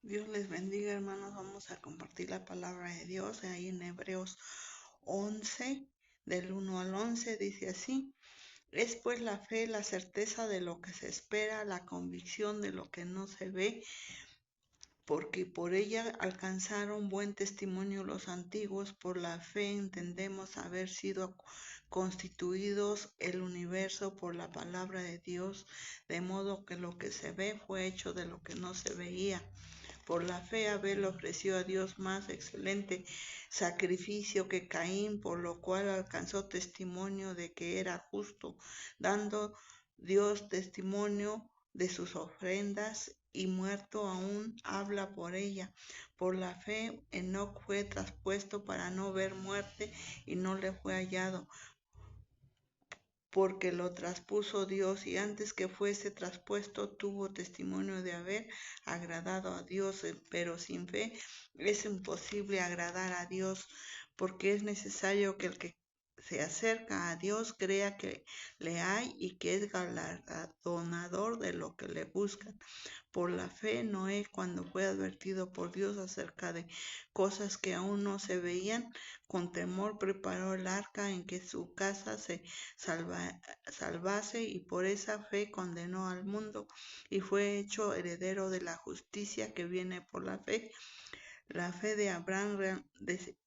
Dios les bendiga, hermanos. Vamos a compartir la palabra de Dios ahí en Hebreos 11, del 1 al 11, dice así: Es pues la fe, la certeza de lo que se espera, la convicción de lo que no se ve, porque por ella alcanzaron buen testimonio los antiguos. Por la fe entendemos haber sido constituidos el universo por la palabra de Dios, de modo que lo que se ve fue hecho de lo que no se veía. Por la fe Abel ofreció a Dios más excelente sacrificio que Caín, por lo cual alcanzó testimonio de que era justo, dando Dios testimonio de sus ofrendas, y muerto aún habla por ella. Por la fe Enoc fue traspuesto para no ver muerte, y no le fue hallado, porque lo traspuso Dios, y antes que fuese traspuesto tuvo testimonio de haber agradado a Dios. Pero sin fe es imposible agradar a Dios, porque es necesario que el que se acerca a Dios crea que le hay y que es galardonador de lo que le buscan. Por la fe, Noé, cuando fue advertido por Dios acerca de cosas que aún no se veían, con temor preparó el arca en que su casa se salvase, y por esa fe condenó al mundo y fue hecho heredero de la justicia que viene por la fe. La fe de Abraham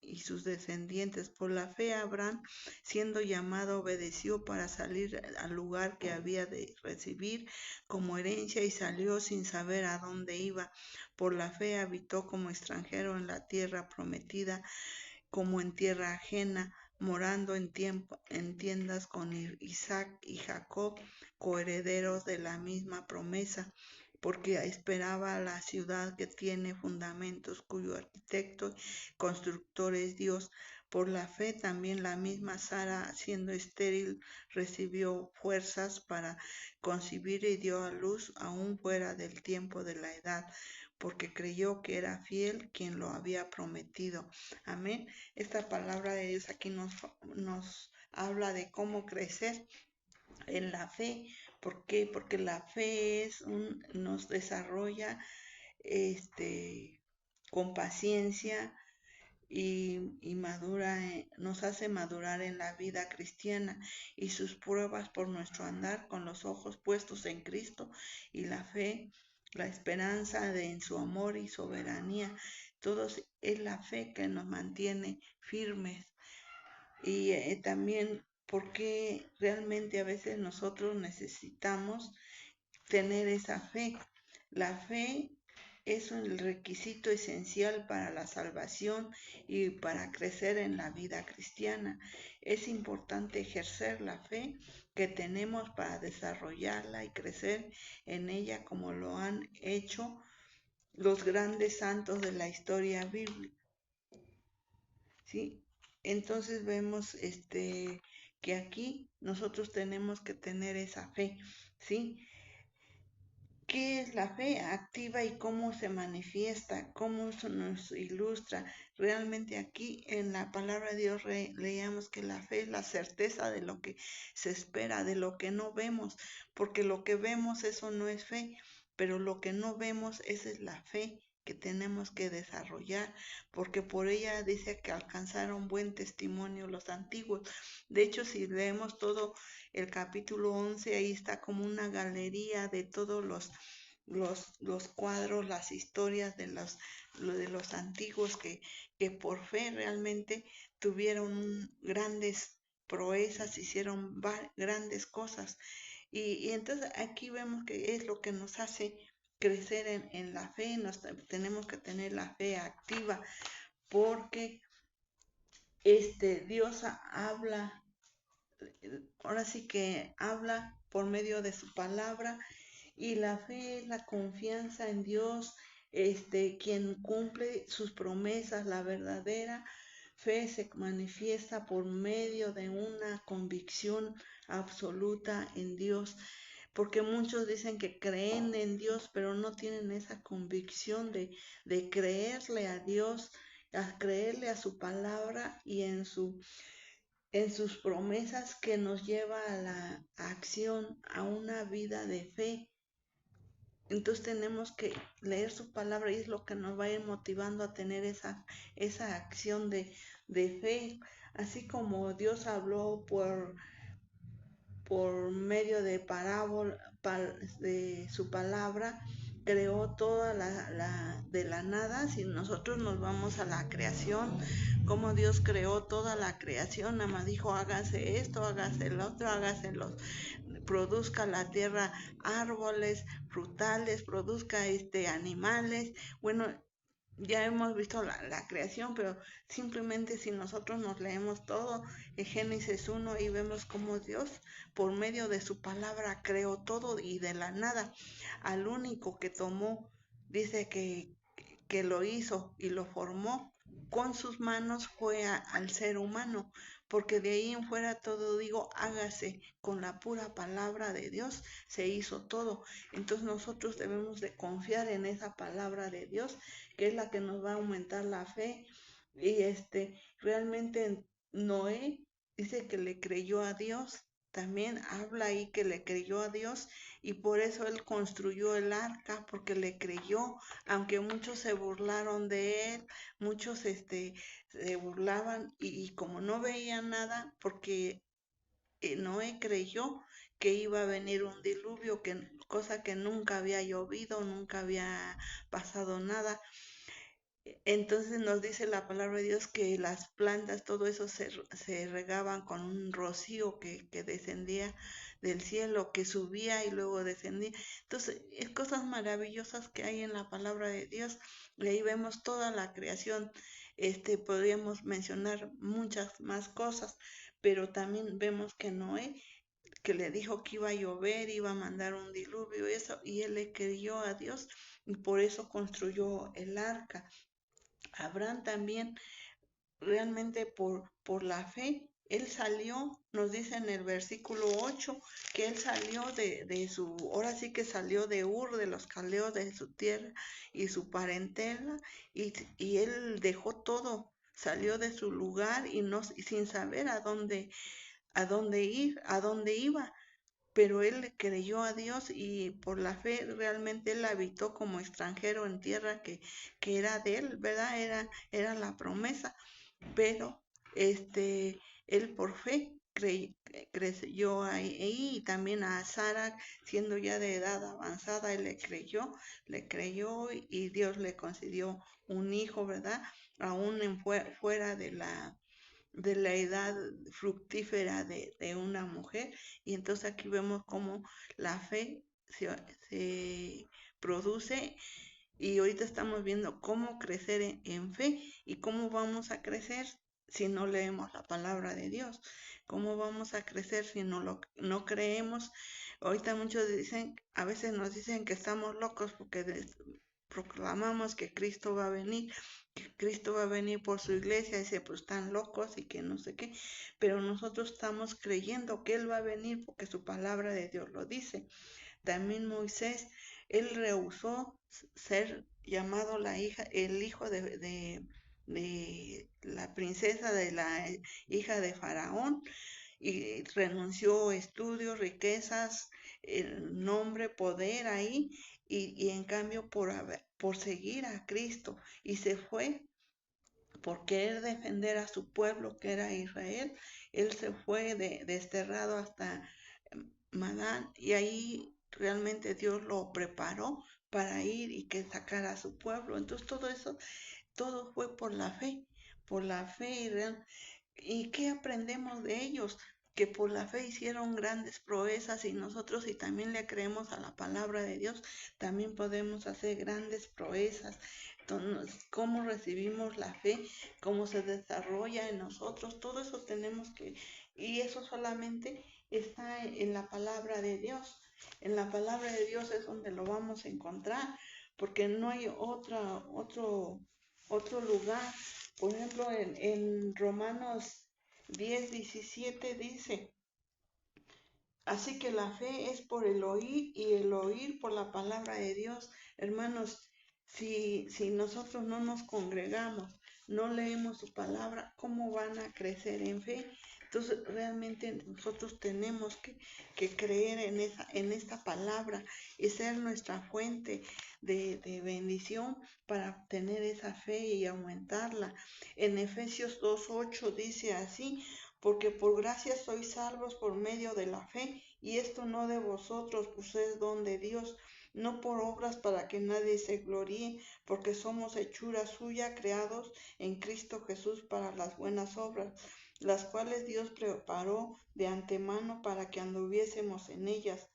y sus descendientes. Por la fe Abraham, siendo llamado, obedeció para salir al lugar que había de recibir como herencia, y salió sin saber a dónde iba. Por la fe habitó como extranjero en la tierra prometida, como en tierra ajena, morando en tiendas con Isaac y Jacob, coherederos de la misma promesa, porque esperaba la ciudad que tiene fundamentos, cuyo arquitecto y constructor es Dios. Por la fe también la misma Sara, siendo estéril, recibió fuerzas para concebir y dio a luz aún fuera del tiempo de la edad, porque creyó que era fiel quien lo había prometido. Amén. Esta palabra de Dios aquí nos habla de cómo crecer en la fe. ¿Por qué? Porque la fe nos desarrolla con paciencia y madura, nos hace madurar en la vida cristiana, y sus pruebas por nuestro andar con los ojos puestos en Cristo, y la fe, la esperanza en su amor y soberanía. Todo es la fe que nos mantiene firmes. Y también porque realmente a veces nosotros necesitamos tener esa fe. La fe es un requisito esencial para la salvación y para crecer en la vida cristiana. Es importante ejercer la fe que tenemos para desarrollarla y crecer en ella, como lo han hecho los grandes santos de la historia bíblica. ¿Sí? Entonces vemos que aquí nosotros tenemos que tener esa fe, ¿sí? ¿Qué es la fe activa y cómo se manifiesta? ¿Cómo se nos ilustra? Realmente aquí en la palabra de Dios leíamos que la fe es la certeza de lo que se espera, de lo que no vemos, porque lo que vemos, eso no es fe, pero lo que no vemos, esa es la fe que tenemos que desarrollar, porque por ella dice que alcanzaron buen testimonio los antiguos. De hecho, si leemos todo el capítulo 11, ahí está como una galería de todos los cuadros, las historias de los antiguos que por fe realmente tuvieron grandes proezas, hicieron grandes cosas. Y entonces aquí vemos que es lo que nos hace crecer en la fe. Tenemos que tener la fe activa, porque Dios habla, ahora sí que habla por medio de su palabra, y la fe es la confianza en Dios, quien cumple sus promesas. La verdadera fe se manifiesta por medio de una convicción absoluta en Dios, porque muchos dicen que creen en Dios, pero no tienen esa convicción de creerle a Dios, a creerle a su palabra y en sus promesas, que nos lleva a la acción, a una vida de fe. Entonces tenemos que leer su palabra y es lo que nos va a ir motivando a tener esa acción de fe. Así como Dios habló por medio de parábola, de su palabra, creó toda de la nada. Si nosotros nos vamos a la creación, como Dios creó toda la creación, nada más dijo, hágase esto, hágase el otro, hágase los, produzca la tierra árboles, frutales, produzca animales. Bueno, ya hemos visto la creación, pero simplemente si nosotros nos leemos todo en Génesis 1 y vemos cómo Dios, por medio de su palabra, creó todo y de la nada, al único que tomó, dice que lo hizo y lo formó con sus manos fue al ser humano, porque de ahí en fuera todo, digo, hágase con la pura palabra de Dios, se hizo todo. Entonces nosotros debemos de confiar en esa palabra de Dios, que es la que nos va a aumentar la fe. Y realmente Noé dice que le creyó a Dios, también habla ahí que le creyó a Dios y por eso él construyó el arca, porque le creyó, aunque muchos se burlaron de él, muchos se burlaban y como no veían nada, porque Noé creyó que iba a venir un diluvio, cosa que nunca había llovido, nunca había pasado nada. Entonces nos dice la palabra de Dios que las plantas, todo eso se regaban con un rocío que descendía del cielo, que subía y luego descendía. Entonces, es cosas maravillosas que hay en la palabra de Dios. Y ahí vemos toda la creación. Podríamos mencionar muchas más cosas, pero también vemos que Noé, que le dijo que iba a llover, iba a mandar un diluvio, eso, y él le creyó a Dios y por eso construyó el arca. Abraham también, realmente por la fe, él salió, nos dice en el versículo 8, que él salió ahora sí que salió de Ur, de los caldeos, de su tierra y su parentela, y él dejó todo, salió de su lugar y sin saber a dónde ir, a dónde iba, pero él creyó a Dios y por la fe realmente él habitó como extranjero en tierra que era de él, ¿verdad? Era la promesa, pero él por fe creyó ahí y también a Sara, siendo ya de edad avanzada, él le creyó y Dios le concedió un hijo, ¿verdad? Aún fuera de la edad fructífera de una mujer. Y entonces aquí vemos cómo la fe se produce y ahorita estamos viendo cómo crecer en fe y cómo vamos a crecer si no leemos la palabra de Dios. ¿Cómo vamos a crecer si no creemos? Ahorita muchos dicen, a veces nos dicen que estamos locos porque proclamamos que Cristo va a venir, que Cristo va a venir por su iglesia, y dice, pues están locos y que no sé qué, pero nosotros estamos creyendo que Él va a venir porque su palabra de Dios lo dice. También Moisés, él rehusó ser llamado el hijo de la princesa, de la hija de Faraón, y renunció estudios, riquezas, el nombre, poder ahí, y en cambio por seguir a Cristo, y se fue por querer defender a su pueblo que era Israel, él se fue desterrado hasta Madán y ahí realmente Dios lo preparó para ir y que sacara a su pueblo. Entonces todo eso, todo fue por la fe ¿Y qué aprendemos de ellos? Que por la fe hicieron grandes proezas y nosotros si también le creemos a la palabra de Dios, también podemos hacer grandes proezas. Entonces, cómo recibimos la fe, cómo se desarrolla en nosotros, todo eso tenemos y eso solamente está en la palabra de Dios. En la palabra de Dios es donde lo vamos a encontrar, porque no hay otro lugar. Por ejemplo, en Romanos 10:17 dice, así que la fe es por el oír y el oír por la palabra de Dios. Hermanos, si nosotros no nos congregamos, no leemos su palabra, ¿cómo van a crecer en fe? Entonces, realmente nosotros tenemos que creer en esta palabra y ser nuestra fuente de bendición para tener esa fe y aumentarla. En Efesios 2:8 dice así, porque por gracia sois salvos por medio de la fe, y esto no de vosotros, pues es don de Dios, no por obras para que nadie se gloríe, porque somos hechura suya, creados en Cristo Jesús para las buenas obras, las cuales Dios preparó de antemano para que anduviésemos en ellas.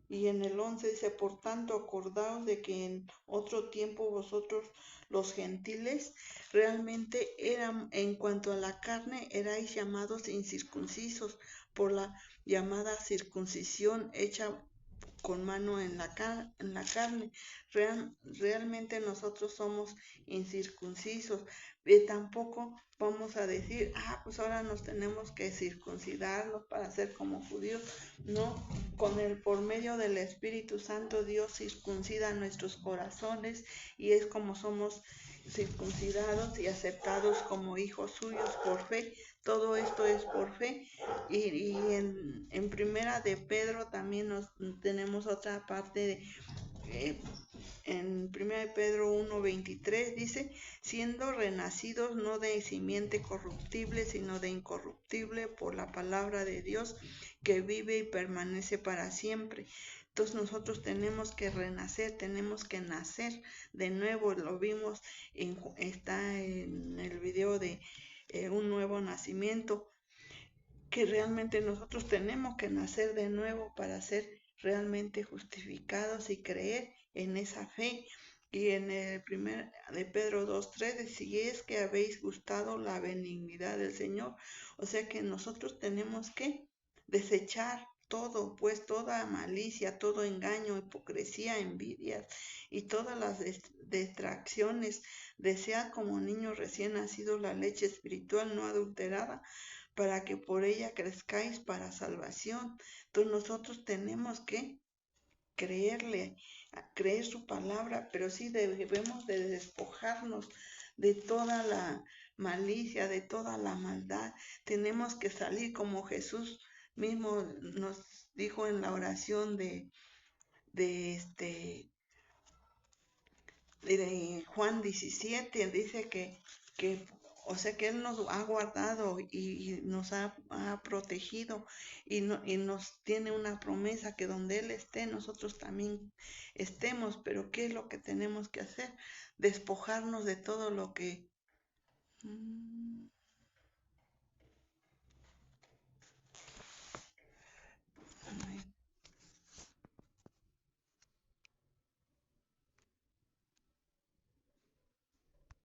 Y en el 11 dice, por tanto, acordaos de que en otro tiempo vosotros, los gentiles, realmente eran, en cuanto a la carne, erais llamados incircuncisos por la llamada circuncisión hecha con mano en la carne. Realmente nosotros somos incircuncisos. Y tampoco vamos a decir, pues ahora nos tenemos que circuncidarlos para ser como judíos. No, por medio del Espíritu Santo, Dios circuncida nuestros corazones y es como somos circuncidados y aceptados como hijos suyos por fe. Todo esto es por fe. Y en primera de Pedro también tenemos otra parte en primera de Pedro 1:23 dice, siendo renacidos no de simiente corruptible, sino de incorruptible por la palabra de Dios que vive y permanece para siempre. Entonces nosotros tenemos que renacer, tenemos que nacer de nuevo. Lo vimos, está en el video de un nuevo nacimiento, que realmente nosotros tenemos que nacer de nuevo para ser realmente justificados y creer en esa fe. Y en el primer de Pedro 2:3, si es que habéis gustado la benignidad del Señor, o sea que nosotros tenemos que desechar todo, pues toda malicia, todo engaño, hipocresía, envidias y todas las distracciones. Desead como niños recién nacidos la leche espiritual no adulterada, para que por ella crezcáis para salvación. Entonces nosotros tenemos que creerle, creer su palabra, pero sí debemos de despojarnos de toda la malicia, de toda la maldad. Tenemos que salir como Jesús mismo nos dijo en la oración de de Juan 17, dice que o sea que Él nos ha guardado y nos ha protegido y nos tiene una promesa que donde Él esté, nosotros también estemos. Pero ¿qué es lo que tenemos que hacer? Despojarnos de todo lo que...